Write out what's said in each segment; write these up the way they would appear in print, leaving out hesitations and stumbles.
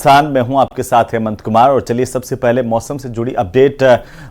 राजस्थान में हूं, आपके साथ हेमंत कुमार। और चलिए सबसे पहले मौसम से जुड़ी अपडेट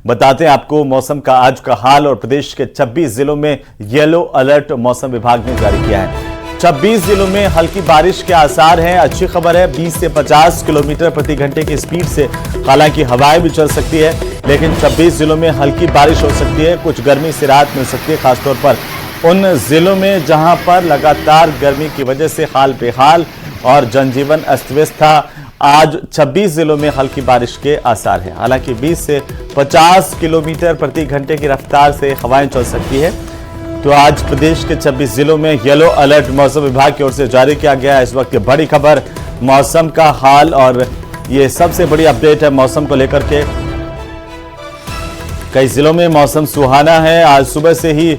बताते हैं आपको। मौसम का आज का हाल और प्रदेश के 26 जिलों में येलो अलर्ट मौसम विभाग ने जारी किया है। 26 जिलों में हल्की बारिश के आसार हैं। अच्छी खबर है, 20 से 50 किलोमीटर प्रति घंटे की स्पीड से हालांकि हवाएं भी चल सकती है, लेकिन 26 जिलों में हल्की बारिश हो सकती है। कुछ गर्मी से राहत मिल सकती है, खासतौर पर उन जिलों में जहां पर लगातार गर्मी की वजह से हाल बेहाल और जनजीवन अस्त व्यस्त था। आज 26 जिलों में हल्की बारिश के आसार हैं। हालांकि 20 से 50 किलोमीटर प्रति घंटे की रफ्तार से हवाएं चल सकती है। तो आज प्रदेश के 26 जिलों में येलो अलर्ट मौसम विभाग की ओर से जारी किया गया है। इस वक्त की बड़ी खबर मौसम का हाल, और ये सबसे बड़ी अपडेट है मौसम को लेकर के। कई जिलों में मौसम सुहाना है। आज सुबह से ही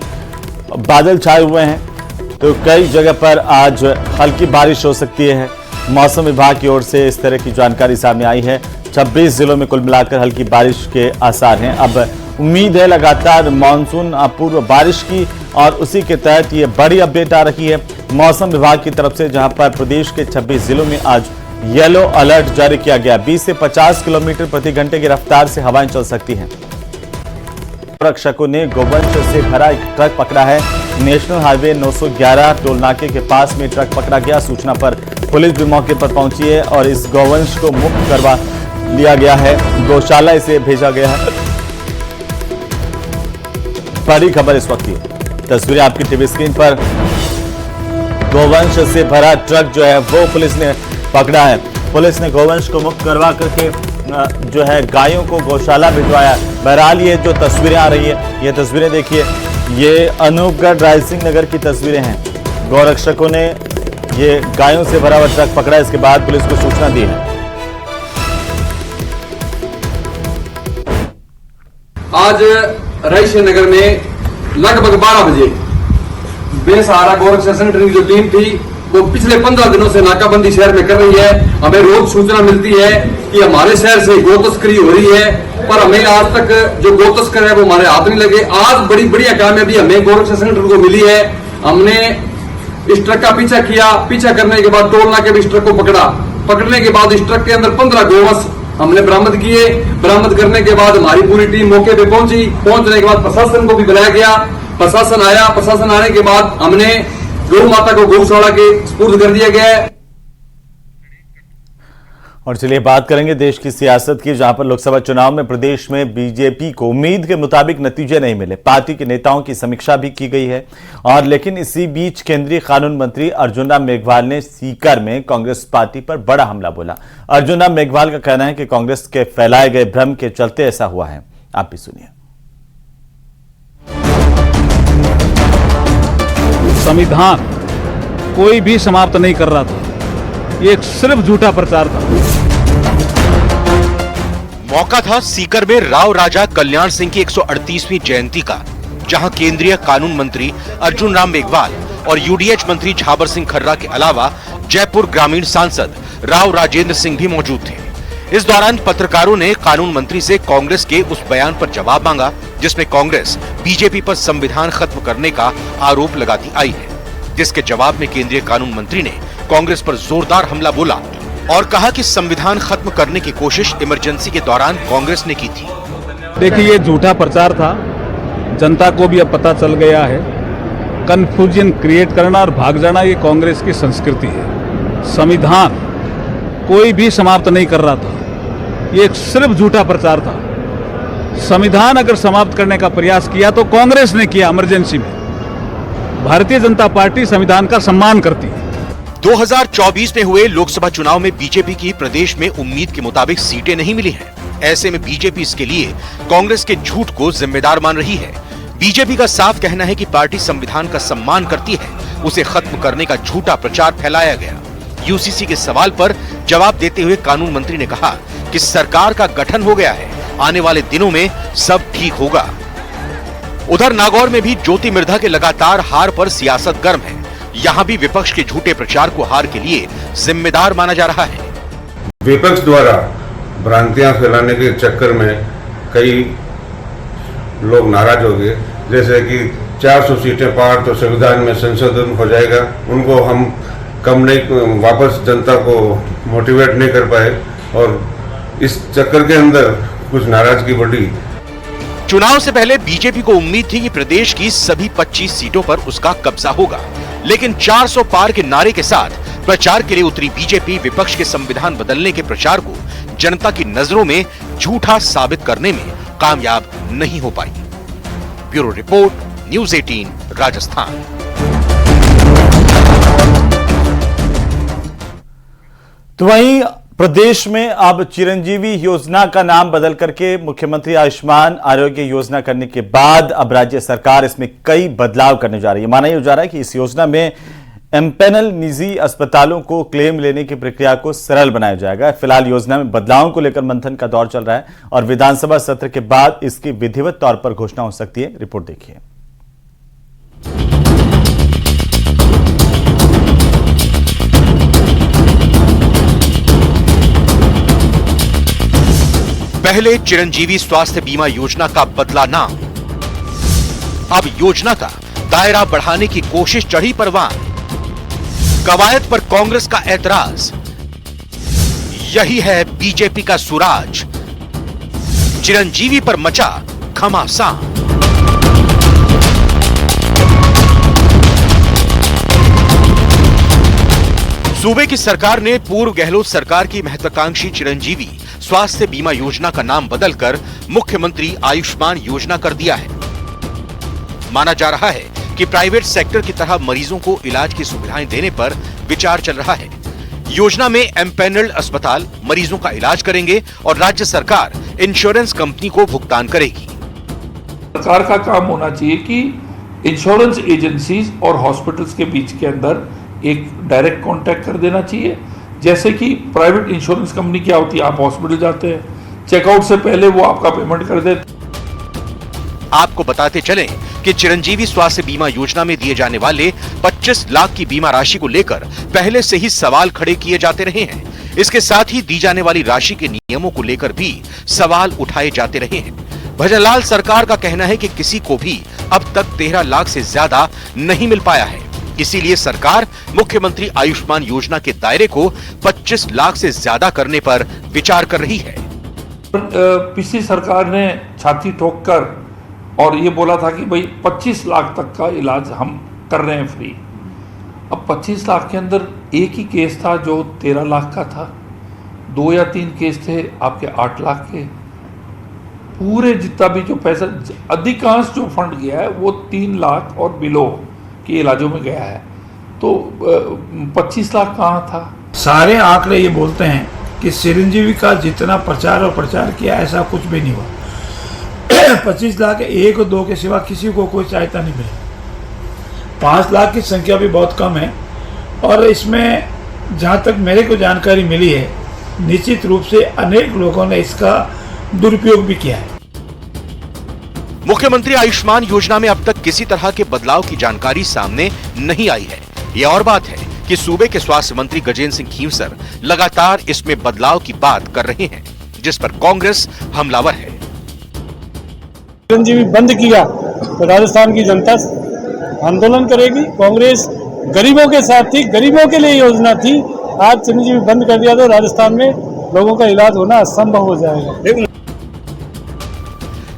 बादल छाए हुए हैं, तो कई जगह पर आज हल्की बारिश हो सकती है। मौसम विभाग की ओर से इस तरह की जानकारी सामने आई है। 26 जिलों में कुल मिलाकर हल्की बारिश के आसार हैं। अब उम्मीद है लगातार मानसून पूर्व बारिश की, और उसी के तहत ये बड़ी अपडेट आ रही है मौसम विभाग की तरफ से, जहां पर प्रदेश के 26 जिलों में आज येलो अलर्ट जारी किया गया। 20 से 50 किलोमीटर प्रति घंटे की रफ्तार से हवाएं चल सकती हैं। रक्षकों ने गोवंश से भरा एक ट्रक पकड़ा है। नेशनल हाईवे 911 टोल नाके के पास में ट्रक पकड़ा गया। सूचना पर पुलिस भी मौके पर पहुंची है और इस गोवंश को मुक्त करवा लिया गया है। गौशाला इसे भेजा गया है। बड़ी खबर इस वक्त की तस्वीरें आपकी टीवी स्क्रीन पर। गोवंश से भरा ट्रक जो है वो पुलिस ने पकड़ा है। पुलिस ने गोवंश को मुक्त करवा करके जो है गायों को गौशाला भिजवाया। बहरहाल ये जो तस्वीरें आ रही है, ये तस्वीरें देखिए, ये अनूपगढ़ रायसिंह नगर की तस्वीरें हैं। गौरक्षकों ने ये गायों से भरा हुआ ट्रक पकड़ा, इसके बाद पुलिस को सूचना दी है। आज रायसिंह नगर में लगभग 12 बजे बेसहारा गौरक्षक संगठन की जो टीम थी वो पिछले 15 दिनों से नाकाबंदी शहर में कर रही है। हमें रोज सूचना मिलती है कि हमारे शहर से गौ तस्करी हो रही है, पर हमें आज तक जो गौ तस्कर है वो हमारे हाथ नहीं लगे। आज बड़ी बढ़िया कामयाबी हमें गौरक्षक संगठन को मिली है। हमने इस ट्रक का पीछा किया। पीछा करने के बाद टोल नाके भी इस ट्रक को पकड़ा। पकड़ने के बाद इस ट्रक के अंदर 15 गोवंश हमने बरामद किए। बरामद करने के बाद हमारी पूरी टीम मौके पे पहुंची। पहुंचने के बाद प्रशासन को भी बुलाया गया। प्रशासन आया। प्रशासन आने के बाद हमने गौ माता को गौशाला के सुपुर्द कर दिया गया है। और चलिए बात करेंगे देश की सियासत की, जहां पर लोकसभा चुनाव में प्रदेश में बीजेपी को उम्मीद के मुताबिक नतीजे नहीं मिले। पार्टी के नेताओं की समीक्षा भी की गई है। और लेकिन इसी बीच केंद्रीय कानून मंत्री अर्जुन राम मेघवाल ने सीकर में कांग्रेस पार्टी पर बड़ा हमला बोला। अर्जुन राम मेघवाल का कहना है कि कांग्रेस के फैलाए गए भ्रम के चलते ऐसा हुआ है। आप भी सुनिए। संविधान कोई भी समाप्त नहीं कर रहा था, ये सिर्फ झूठा प्रचार था। मौका था सीकर में राव राजा कल्याण सिंह की 138वीं जयंती का, जहां केंद्रीय कानून मंत्री अर्जुन राम मेघवाल और यूडीएच मंत्री झाबर सिंह खर्रा के अलावा जयपुर ग्रामीण सांसद राव राजेंद्र सिंह भी मौजूद थे। इस दौरान पत्रकारों ने कानून मंत्री से कांग्रेस के उस बयान पर जवाब मांगा जिसमें कांग्रेस बीजेपी पर संविधान खत्म करने का आरोप लगाती आई है, जिसके जवाब में केंद्रीय कानून मंत्री ने कांग्रेस पर जोरदार हमला बोला और कहा कि संविधान खत्म करने की कोशिश इमरजेंसी के दौरान कांग्रेस ने की थी। देखिए, ये झूठा प्रचार था। जनता को भी अब पता चल गया है। कंफ्यूजन क्रिएट करना और भाग जाना ये कांग्रेस की संस्कृति है। संविधान कोई भी समाप्त नहीं कर रहा था, ये सिर्फ झूठा प्रचार था। संविधान अगर समाप्त करने का प्रयास किया तो कांग्रेस ने किया इमरजेंसी में। भारतीय जनता पार्टी संविधान का सम्मान करती है। 2024 में हुए लोकसभा चुनाव में बीजेपी की प्रदेश में उम्मीद के मुताबिक सीटें नहीं मिली हैं। ऐसे में बीजेपी इसके लिए कांग्रेस के झूठ को जिम्मेदार मान रही है। बीजेपी का साफ कहना है कि पार्टी संविधान का सम्मान करती है, उसे खत्म करने का झूठा प्रचार फैलाया गया। यूसीसी के सवाल पर जवाब देते हुए कानून मंत्री ने कहा कि सरकार का गठन हो गया है, आने वाले दिनों में सब ठीक होगा। उधर नागौर में भी ज्योति मिर्धा के लगातार हार पर सियासत गर्म है। यहाँ भी विपक्ष के झूठे प्रचार को हार के लिए जिम्मेदार माना जा रहा है। विपक्ष द्वारा भ्रांतियां फैलाने के चक्कर में कई लोग नाराज हो गए, जैसे कि 400 सीटें पार तो संविधान में संशोधन हो जाएगा। उनको हम कम नहीं, वापस जनता को मोटिवेट नहीं कर पाए और इस चक्कर के अंदर कुछ नाराजगी बढ़ी। चुनाव से पहले बीजेपी को उम्मीद थी कि प्रदेश की सभी 25 सीटों पर उसका कब्जा होगा, लेकिन 400 पार के नारे के साथ प्रचार के लिए उतरी बीजेपी विपक्ष के संविधान बदलने के प्रचार को जनता की नजरों में झूठा साबित करने में कामयाब नहीं हो पाई। Bureau report, news 18 Rajasthan. तो वहीं प्रदेश में अब चिरंजीवी योजना का नाम बदल करके मुख्यमंत्री आयुष्मान आरोग्य योजना करने के बाद अब राज्य सरकार इसमें कई बदलाव करने जा रही है। माना यह जा रहा है कि इस योजना में एमपैनल निजी अस्पतालों को क्लेम लेने की प्रक्रिया को सरल बनाया जाएगा। फिलहाल योजना में बदलावों को लेकर मंथन का दौर चल रहा है और विधानसभा सत्र के बाद इसकी विधिवत तौर पर घोषणा हो सकती है। रिपोर्ट देखिए। पहले चिरंजीवी स्वास्थ्य बीमा योजना का बदला नाम, अब योजना का दायरा बढ़ाने की कोशिश चढ़ी परवान। कवायद पर कांग्रेस का ऐतराज, यही है बीजेपी का सुराज। चिरंजीवी पर मचा घमासान। सूबे की सरकार ने पूर्व गहलोत सरकार की महत्वाकांक्षी चिरंजीवी स्वास्थ्य बीमा योजना का नाम बदलकर मुख्यमंत्री आयुष्मान योजना कर दिया है। माना जा रहा है कि प्राइवेट सेक्टर की तरह मरीजों को इलाज की सुविधाएं देने पर विचार चल रहा है। योजना में एमपैनल्ड अस्पताल मरीजों का इलाज करेंगे और राज्य सरकार इंश्योरेंस कंपनी को भुगतान करेगी। सरकार का काम होना चाहिए कि इंश्योरेंस एजेंसीज और हॉस्पिटल्स के बीच के अंदर एक डायरेक्ट कांटेक्ट कर देना चाहिए। जैसे कि प्राइवेट इंश्योरेंस कंपनी क्या होती है, आप हॉस्पिटल जाते हैं, चेकआउट से पहले वो आपका पेमेंट कर देते। आपको बताते चलें कि चिरंजीवी स्वास्थ्य बीमा योजना में दिए जाने वाले 25 लाख की बीमा राशि को लेकर पहले से ही सवाल खड़े किए जाते रहे हैं। इसके साथ ही दी जाने वाली राशि के नियमों को लेकर भी सवाल उठाए जाते रहे हैं। भजनलाल सरकार का कहना है कि किसी को भी अब तक 13 लाख से ज्यादा नहीं मिल पाया है। इसीलिए सरकार मुख्यमंत्री आयुष्मान योजना के दायरे को 25 लाख से ज्यादा करने पर विचार कर रही है। पिछली सरकार ने छाती ठोककर और ये बोला था कि भाई 25 लाख तक का इलाज हम कर रहे हैं फ्री। अब 25 लाख के अंदर एक ही केस था जो 13 लाख का था, 2 या 3 केस थे आपके 8 लाख के। पूरे जितना भी जो पैसा, अधिकांश जो फंड गया है वो 3 लाख और बिलो के इलाजों में गया है। तो 25 लाख कहाँ था? सारे आंकड़े ये बोलते हैं कि चिरंजीवी का जितना प्रचार और प्रचार किया ऐसा कुछ भी नहीं हुआ। 25 लाख 1 और 2 के सिवा किसी को कोई सहायता नहीं मिली। 5 लाख की संख्या भी बहुत कम है और इसमें जहाँ तक मेरे को जानकारी मिली है, निश्चित रूप से अनेक लोगों ने इसका दुरुपयोग भी किया है। मुख्यमंत्री आयुष्मान योजना में अब तक किसी तरह के बदलाव की जानकारी सामने नहीं आई है। यह और बात है कि सूबे के स्वास्थ्य मंत्री गजेंद्र सिंह खींवसर लगातार इसमें बदलाव की बात कर रहे हैं, जिस पर कांग्रेस हमलावर है। चिरंजीवी बंद किया तो राजस्थान की जनता आंदोलन करेगी। कांग्रेस गरीबों के साथ थी, गरीबों के लिए योजना थी। आज चिरंजीवी बंद कर दिया तो राजस्थान में लोगों का इलाज होना असंभव हो जाएगा।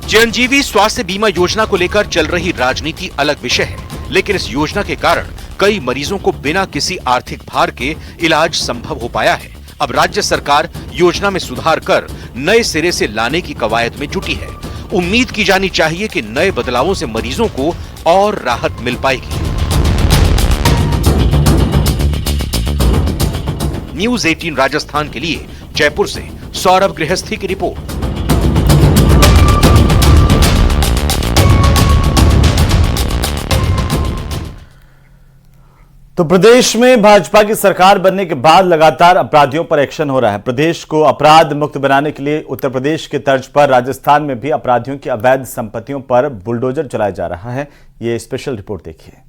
चिरंजीवी स्वास्थ्य बीमा योजना को लेकर चल रही राजनीति अलग विषय है, लेकिन इस योजना के कारण कई मरीजों को बिना किसी आर्थिक भार के इलाज संभव हो पाया है। अब राज्य सरकार योजना में सुधार कर नए सिरे से लाने की कवायद में जुटी है। उम्मीद की जानी चाहिए कि नए बदलावों से मरीजों को और राहत मिल पाएगी। न्यूज़ 18 राजस्थान के लिए जयपुर से सौरभ गृहस्थी की रिपोर्ट। तो प्रदेश में भाजपा की सरकार बनने के बाद लगातार अपराधियों पर एक्शन हो रहा है। प्रदेश को अपराध मुक्त बनाने के लिए उत्तर प्रदेश के तर्ज पर राजस्थान में भी अपराधियों की अवैध संपत्तियों पर बुलडोजर चलाया जा रहा है। ये स्पेशल रिपोर्ट देखिए।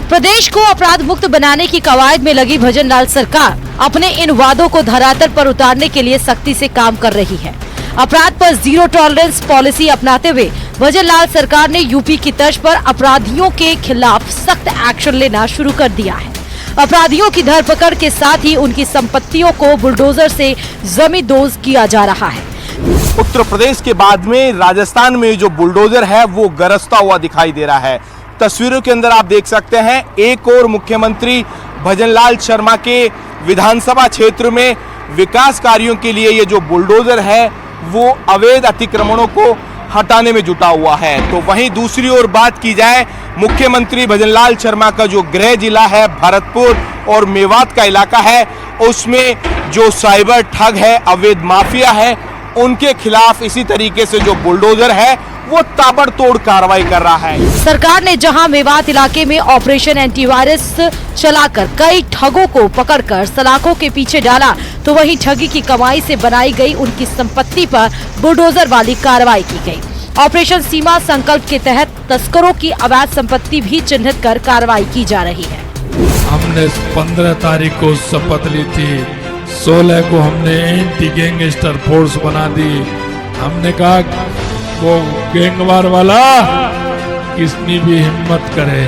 प्रदेश को अपराध मुक्त बनाने की कवायद में लगी भजनलाल सरकार अपने इन वादों को धरातल पर उतारने के लिए सख्ती से काम कर रही है। अपराध पर जीरो टॉलरेंस पॉलिसी अपनाते हुए भजनलाल सरकार ने यूपी की तर्ज पर अपराधियों के खिलाफ सख्त एक्शन लेना शुरू कर दिया है। अपराधियों की धरपकड़ के साथ ही उनकी संपत्तियों को बुलडोजर से जमींदोज किया जा रहा है। उत्तर प्रदेश के बाद में राजस्थान में जो बुलडोजर है वो गरजता हुआ दिखाई दे रहा है। तस्वीरों के अंदर आप देख सकते हैं, एक और मुख्यमंत्री भजनलाल शर्मा के विधानसभा क्षेत्र में विकास कार्यों के लिए ये जो बुलडोजर है वो अवैध अतिक्रमणों को हटाने में जुटा हुआ है। तो वहीं दूसरी ओर बात की जाए, मुख्यमंत्री भजनलाल शर्मा का जो गृह जिला है भरतपुर और मेवात का इलाका है, उसमें जो साइबर ठग है, अवैध माफिया है, उनके खिलाफ इसी तरीके से जो बुलडोजर है वो ताबड़तोड़ कार्रवाई कर रहा है। सरकार ने जहां मेवात इलाके में ऑपरेशन एंटीवायरस चलाकर कई ठगों को पकड़कर सलाखों के पीछे डाला, तो वहीं ठगी की कमाई से बनाई गई उनकी संपत्ति पर बुलडोजर वाली कार्रवाई की गई। ऑपरेशन सीमा संकल्प के तहत तस्करों की अवैध संपत्ति भी चिन्हित कर कार्रवाई की जा रही है। हमने 15 तारीख को शपथ ली थी, 16 को हमने एंटी गैंगस्टर फोर्स बना दी। हमने कहा वो गैंगवार वाला किसनी भी हिम्मत करे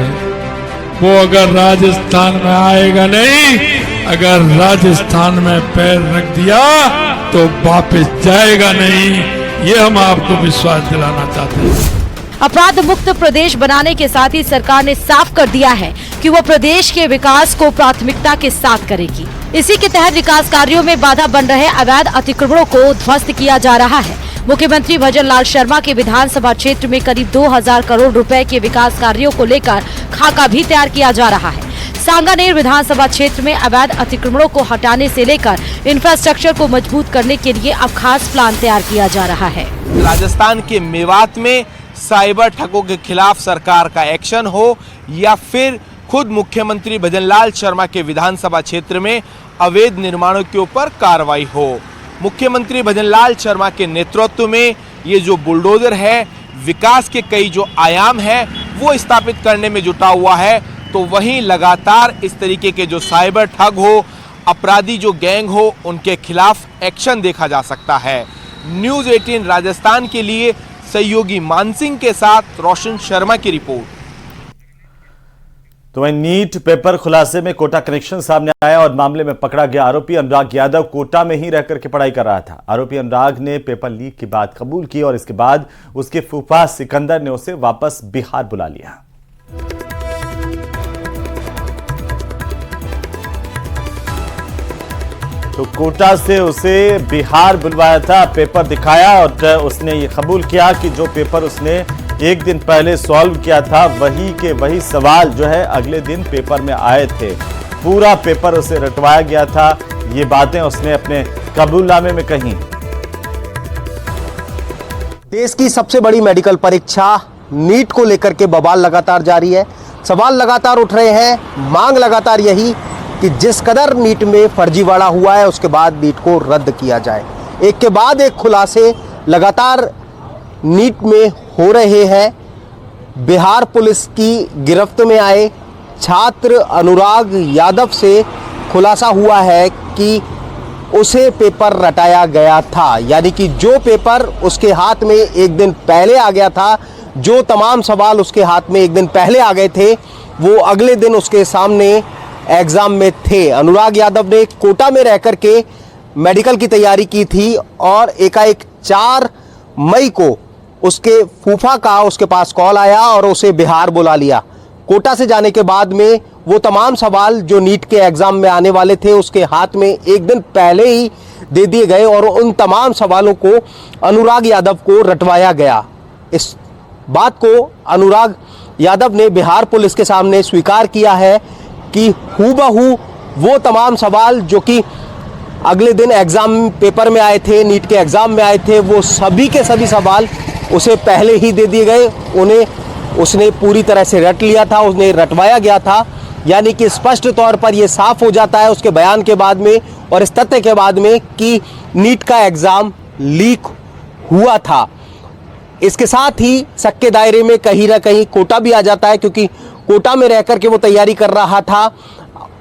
वो अगर राजस्थान में आएगा नहीं, अगर राजस्थान में पैर रख दिया तो वापस जाएगा नहीं। ये हम आपको विश्वास दिलाना चाहते हैं। अपराध मुक्त प्रदेश बनाने के साथ ही सरकार ने साफ कर दिया है कि वो प्रदेश के विकास को प्राथमिकता के साथ करेगी। इसी के तहत विकास कार्यों में बाधा बन रहे अवैध अतिक्रमणों को ध्वस्त किया जा रहा है। मुख्यमंत्री भजनलाल शर्मा के विधानसभा क्षेत्र में करीब 2000 करोड़ रुपए के विकास कार्यों को लेकर खाका भी तैयार किया जा रहा है। सांगानेर विधानसभा क्षेत्र में अवैध अतिक्रमणों को हटाने से लेकर इंफ्रास्ट्रक्चर को मजबूत करने के लिए अब खास प्लान तैयार किया जा रहा है। राजस्थान के मेवात में साइबर ठगों के खिलाफ सरकार का एक्शन हो या फिर खुद मुख्यमंत्री भजनलाल शर्मा के विधानसभा क्षेत्र में अवैध निर्माणों के ऊपर कार्रवाई हो, मुख्यमंत्री भजनलाल शर्मा के नेतृत्व में ये जो बुलडोजर है विकास के कई जो आयाम है वो स्थापित करने में जुटा हुआ है। तो वहीं लगातार इस तरीके के जो साइबर ठग हो, अपराधी जो गैंग हो, उनके खिलाफ एक्शन देखा जा सकता है। न्यूज़ 18 राजस्थान के लिए सहयोगी मानसिंह के साथ रोशन शर्मा की रिपोर्ट। तो वहीं नीट पेपर खुलासे में कोटा कनेक्शन सामने आया और मामले में पकड़ा गया आरोपी अनुराग यादव कोटा में ही रहकर के पढ़ाई कर रहा था। आरोपी अनुराग ने पेपर लीक की बात कबूल की और इसके बाद उसके फूफा सिकंदर ने उसे वापस बिहार बुला लिया। तो कोटा से उसे बिहार बुलवाया था, पेपर दिखाया और उसने ये कबूल किया कि जो पेपर उसने एक दिन पहले सॉल्व किया था वही के वही सवाल जो है अगले दिन पेपर में आए थे। पूरा पेपर उसे रटवाया गया था। ये बातें उसने अपने कबूलनामे में कही। देश की सबसे बड़ी मेडिकल परीक्षा नीट को लेकर के बवाल लगातार जारी है। सवाल लगातार उठ रहे हैं, मांग लगातार यही कि जिस कदर नीट में फर्जीवाड़ा हुआ है उसके बाद नीट को रद्द किया जाए। एक के बाद एक खुलासे लगातार नीट में हो रहे हैं। बिहार पुलिस की गिरफ्त में आए छात्र अनुराग यादव से खुलासा हुआ है कि उसे पेपर रटाया गया था, यानी कि जो पेपर उसके हाथ में एक दिन पहले आ गया था, जो तमाम सवाल उसके हाथ में एक दिन पहले आ गए थे, वो अगले दिन उसके सामने एग्जाम में थे। अनुराग यादव ने कोटा में रहकर के मेडिकल की तैयारी की थी और एकाएक 4 मई को उसके फूफा का उसके पास कॉल आया और उसे बिहार बुला लिया। कोटा से जाने के बाद में वो तमाम सवाल जो नीट के एग्जाम में आने वाले थे उसके हाथ में एक दिन पहले ही दे दिए गए और उन तमाम सवालों को अनुराग यादव को रटवाया गया। इस बात को अनुराग यादव ने बिहार पुलिस के सामने स्वीकार किया है कि हूबहू वो तमाम सवाल जो कि अगले दिन एग्जाम पेपर में आए थे, नीट के एग्जाम में आए थे, वो सभी के सभी सवाल उसे पहले ही दे दिए गए। उन्हें उसने पूरी तरह से रट लिया था, उन्हें रटवाया गया था। यानी कि स्पष्ट तौर पर यह साफ हो जाता है उसके बयान के बाद में और इस तथ्य के बाद में कि नीट का एग्जाम लीक हुआ था। इसके साथ ही शक के दायरे में कहीं ना कहीं कोटा भी आ जाता है, क्योंकि कोटा में रहकर के वो तैयारी कर रहा था।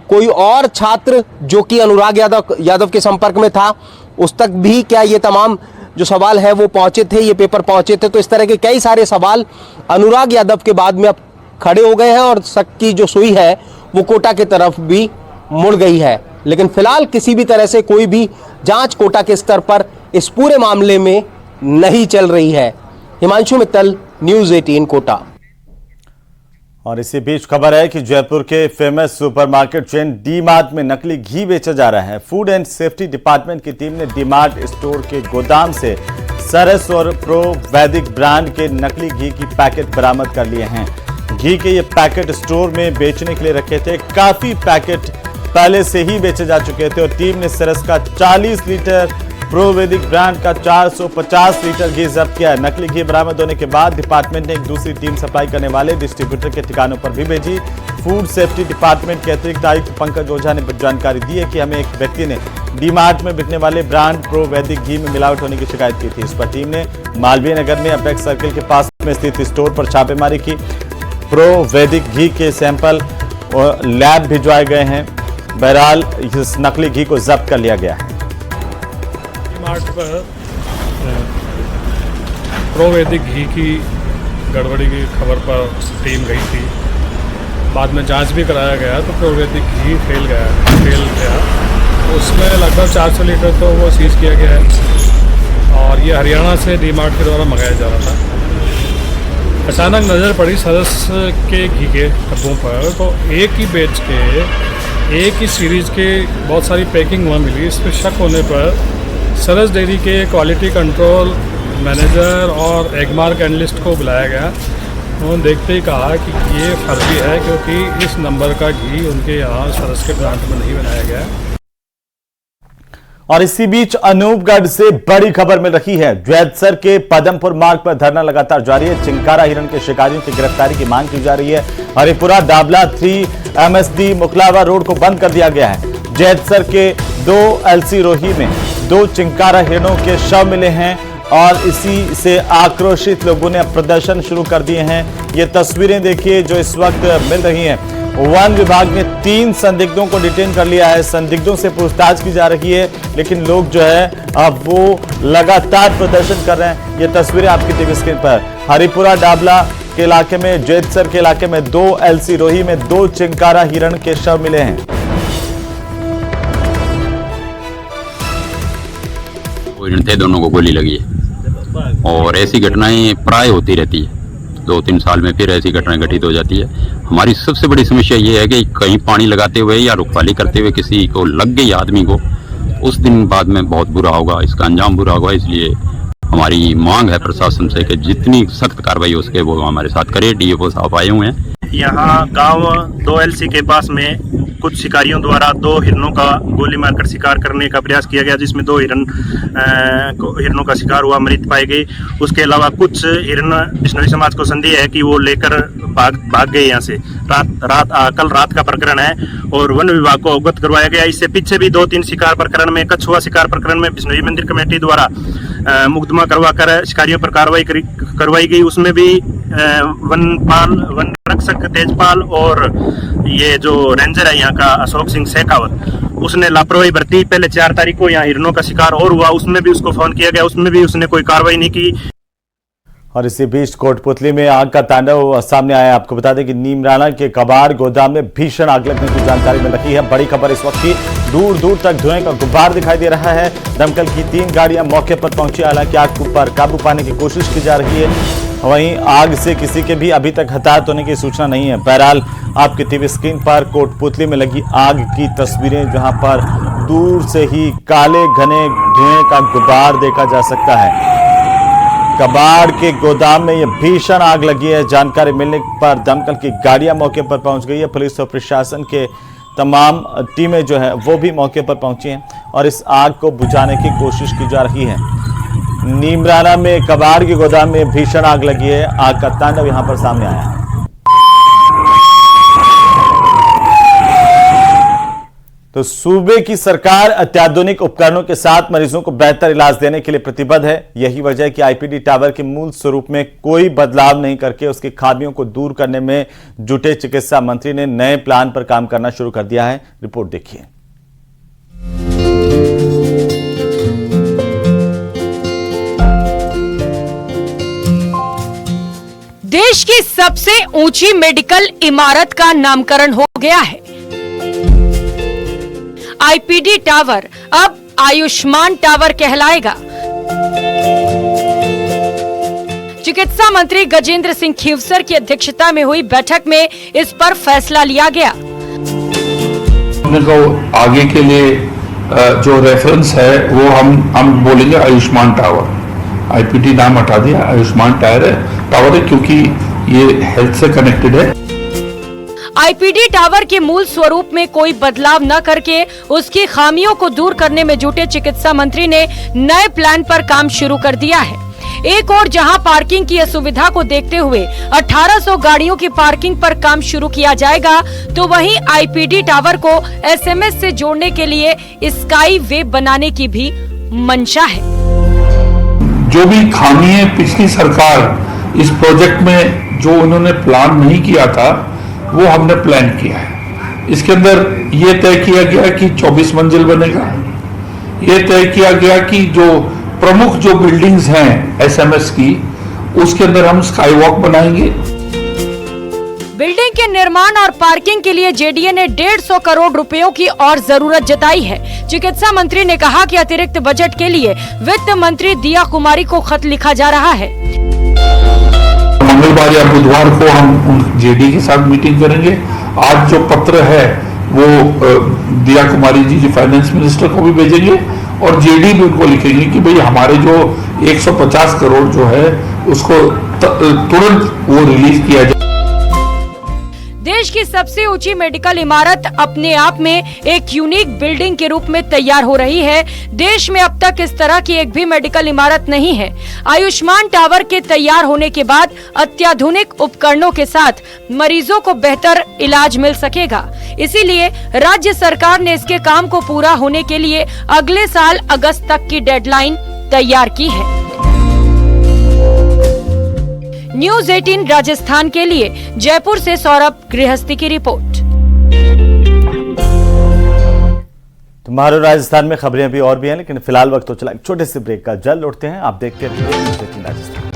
कोई और छात्र जो कि अनुराग यादव के संपर्क में था, उस तक भी क्या ये तमाम जो सवाल है वो पहुंचे थे, ये पेपर पहुंचे थे। तो इस तरह के कई सारे सवाल अनुराग यादव के बाद में अब खड़े हो गए हैं और शक की जो सुई है वो कोटा की तरफ भी मुड़ गई है। लेकिन फिलहाल किसी भी तरह से कोई भी जांच कोटा के स्तर पर इस पूरे मामले में नहीं चल रही है। हिमांशु मित्तल, न्यूज़ 18 कोटा। और इसी बीच खबर है कि जयपुर के famous supermarket chain D mart में नकली घी बेचा जा रहा है। फूड एंड सेफ्टी डिपार्टमेंट की टीम ने डी मार्ट स्टोर के गोदाम से सरस और प्रो वैदिक ब्रांड के नकली घी की पैकेट बरामद कर लिए हैं। घी के ये पैकेट स्टोर में बेचने के लिए रखे थे। काफी पैकेट पहले से ही बेचे जा चुके थे और टीम ने सरस का 40 लीटर, प्रो वैदिक ब्रांड का 450 लीटर घी जब्त किया है। नकली घी बरामद होने के बाद डिपार्टमेंट ने एक दूसरी टीम सप्लाई करने वाले डिस्ट्रीब्यूटर के ठिकानों पर भी भेजी। फूड सेफ्टी डिपार्टमेंट के अतिरिक्त आयुक्त पंकज ओझा ने जानकारी दी है कि हमें एक व्यक्ति ने डी मार्ट में बिकने वाले ब्रांड प्रो वैदिक घी में मिलावट होने की शिकायत की थी। इस पर टीम ने मालवीय नगर में अपेक्स सर्किल के पास में स्थित स्टोर पर छापेमारी की। प्रो वैदिक घी के सैंपल लैब भिजवाए गए हैं। बहरहाल इस नकली घी को जब्त कर लिया गया है। मार्ट पर प्रो वैदिक घी की गड़बड़ी की खबर पर टीम गई थी। बाद में जांच भी कराया गया तो प्रो वैदिक घी फेल गया। उसमें लगभग 400 लीटर तो वो सीज किया गया है और ये हरियाणा से डी मार्ट के द्वारा मंगाया जा रहा था। अचानक नज़र पड़ी सरस के घी के डब्बों पर, तो एक ही बैच के एक ही सीरीज के बहुत सारी पैकिंग वहाँ मिली। इस पर शक होने पर सरस डेयरी के क्वालिटी कंट्रोल मैनेजर और एगमार्क एनालिस्ट को बुलाया गया। उन्होंने देखते ही कहा कि ये फर्जी है क्योंकि इस नंबर का घी उनके यहाँ सरस के प्लांट में नहीं बनाया गया। और इसी बीच अनूपगढ़ से बड़ी खबर मिल रही है। जैतसर के पदमपुर मार्ग पर धरना लगातार जारी है। चिंकारा हिरण के शिकारियों की गिरफ्तारी की मांग की जा रही है। हरिपुरा डाबला 3 MSD मुकलावा रोड को बंद कर दिया गया है। जैतसर के 2 LC रोही में 2 चिंकारा हिरणों के शव मिले हैं और इसी से आक्रोशित लोगों ने प्रदर्शन शुरू कर दिए हैं। ये तस्वीरें देखिए जो इस वक्त मिल रही हैं। वन विभाग ने 3 संदिग्धों को डिटेन कर लिया है। संदिग्धों से पूछताछ की जा रही है, लेकिन लोग जो है अब वो लगातार प्रदर्शन कर रहे हैं। ये तस्वीरें आपकी टीवी स्क्रीन पर। हरिपुरा डाबला के इलाके में, जैतसर के इलाके में 2 LC रोही में 2 चिंकारा हिरण के शव मिले हैं। थे, दोनों को गोली लगी है और ऐसी घटनाएं प्राय होती रहती है। 2-3 साल में फिर ऐसी घटनाएं घटित हो जाती है। हमारी सबसे बड़ी समस्या ये है कि कहीं पानी लगाते हुए या रुखवाली करते हुए किसी को लग गई आदमी को, उस दिन बाद में बहुत बुरा होगा, इसका अंजाम बुरा होगा। इसलिए हमारी मांग है प्रशासन से कि जितनी सख्त कार्रवाई हो सके वो हमारे साथ करे। DFO साहब आए हुए हैं। यहाँ गांव 2 LC के पास में कुछ शिकारियों द्वारा 2 हिरणों का गोली मारकर शिकार करने का प्रयास किया गया, जिसमें 2 हिरणों का शिकार हुआ, मृत पाए गए। उसके अलावा कुछ हिरण बिश्नोई समाज को संदेह है कि वो लेकर भाग गए यहाँ से। कल रात का प्रकरण है और वन विभाग को अवगत करवाया गया। इससे पीछे भी 2-3 शिकार प्रकरण में, कछुआ शिकार प्रकरण में बिश्नोई मंदिर कमेटी द्वारा मुकदमा करवाकर शिकारियों पर कार्रवाई करवाई गई। उसमें भी वन रक्षक तेजपाल और ये जो रेंजर है यहाँ का अशोक सिंह शेखावत, उसने लापरवाही बरती। पहले 4 तारीख को यहाँ हिरणों का शिकार और हुआ, उसमें भी उसको फोन किया गया, उसमें भी उसने कोई कार्रवाई नहीं की। और इसी बीच कोटपुतली में आग का तांडव सामने आया। आपको बता दें कि नीमराना के कबाड़ गोदाम में भीषण आग लगने की जानकारी मिल रही है। बड़ी खबर इस वक्त की, दूर दूर तक धुएं का गुब्बार दिखाई दे रहा है। दमकल की 3 गाड़ियां मौके पर पहुंची, हालांकि आग पर काबू पाने की कोशिश की जा रही है। वहीं आग से किसी के भी अभी तक हताहत होने की सूचना नहीं है। बहरहाल आपकी टीवी स्क्रीन पर कोटपुतली में लगी आग की तस्वीरें, जहां पर दूर से ही काले घने धुएं का गुब्बार देखा जा सकता है। कबाड़ के गोदाम में यह भीषण आग लगी है। जानकारी मिलने पर दमकल की गाड़ियां मौके पर पहुंच गई है। पुलिस और प्रशासन के तमाम टीमें जो है वो भी मौके पर पहुंची हैं और इस आग को बुझाने की कोशिश की जा रही है। नीमराना में कबाड़ के गोदाम में भीषण आग लगी है। आग का तांडव यहां पर सामने आया है। तो सूबे की सरकार अत्याधुनिक उपकरणों के साथ मरीजों को बेहतर इलाज देने के लिए प्रतिबद्ध है। यही वजह है कि आईपीडी टावर के मूल स्वरूप में कोई बदलाव नहीं करके उसकी खामियों को दूर करने में जुटे चिकित्सा मंत्री ने नए प्लान पर काम करना शुरू कर दिया है। रिपोर्ट देखिए। देश की सबसे ऊंची मेडिकल इमारत का नामकरण हो गया है। आईपीडी टावर अब आयुष्मान टावर कहलाएगा। चिकित्सा मंत्री गजेंद्र सिंह खीवसर की अध्यक्षता में हुई बैठक में इस पर फैसला लिया गया। आगे के लिए जो रेफरेंस है वो हम बोलेंगे आयुष्मान टावर। आईपीडी नाम हटा दिया, आयुष्मान टावर है क्योंकि ये हेल्थ से कनेक्टेड है। आईपीडी टावर के मूल स्वरूप में कोई बदलाव न करके उसकी खामियों को दूर करने में जुटे चिकित्सा मंत्री ने नए प्लान पर काम शुरू कर दिया है। एक और जहां पार्किंग की असुविधा को देखते हुए 1800 गाड़ियों की पार्किंग पर काम शुरू किया जाएगा, तो वहीं आईपीडी टावर को एसएमएस से जोड़ने के लिए स्काई वे बनाने की भी मंशा है। जो भी खामी है पिछली सरकार इस प्रोजेक्ट में जो उन्होंने प्लान नहीं किया था वो हमने प्लान किया है। इसके अंदर ये तय किया गया कि 24 मंजिल बनेगा। ये तय किया गया कि जो प्रमुख जो बिल्डिंग्स हैं एसएमएस की उसके अंदर हम स्काई वॉक बनाएंगे। बिल्डिंग के निर्माण और पार्किंग के लिए जेडीए ने 150 करोड़ रुपयों की और जरूरत जताई है। चिकित्सा मंत्री ने कहा कि अतिरिक्त बजट के लिए वित्त मंत्री दिया कुमारी को खत लिखा जा रहा है। मंगलवार या बुधवार को हम जेडी के साथ मीटिंग करेंगे। आज जो पत्र है वो दिया कुमारी जी फाइनेंस मिनिस्टर को भी भेजेंगे और जेडी भी उनको लिखेंगे कि भाई हमारे जो 150 करोड़ जो है उसको तुरंत वो रिलीज किया जाए। देश की सबसे ऊंची मेडिकल इमारत अपने आप में एक यूनिक बिल्डिंग के रूप में तैयार हो रही है। देश में अब तक इस तरह की एक भी मेडिकल इमारत नहीं है। आयुष्मान टावर के तैयार होने के बाद अत्याधुनिक उपकरणों के साथ मरीजों को बेहतर इलाज मिल सकेगा। इसीलिए राज्य सरकार ने इसके काम को पूरा होने के लिए अगले साल अगस्त तक की डेडलाइन तैयार की है। न्यूज़ 18 राजस्थान के लिए जयपुर से सौरभ गृहस्थी की रिपोर्ट। तुम्हारे राजस्थान में खबरें अभी और भी हैं, लेकिन फिलहाल वक्त तो चला एक छोटे से ब्रेक का। जल्द लौटते हैं, आप देखते रहिए न्यूज़ 18 राजस्थान।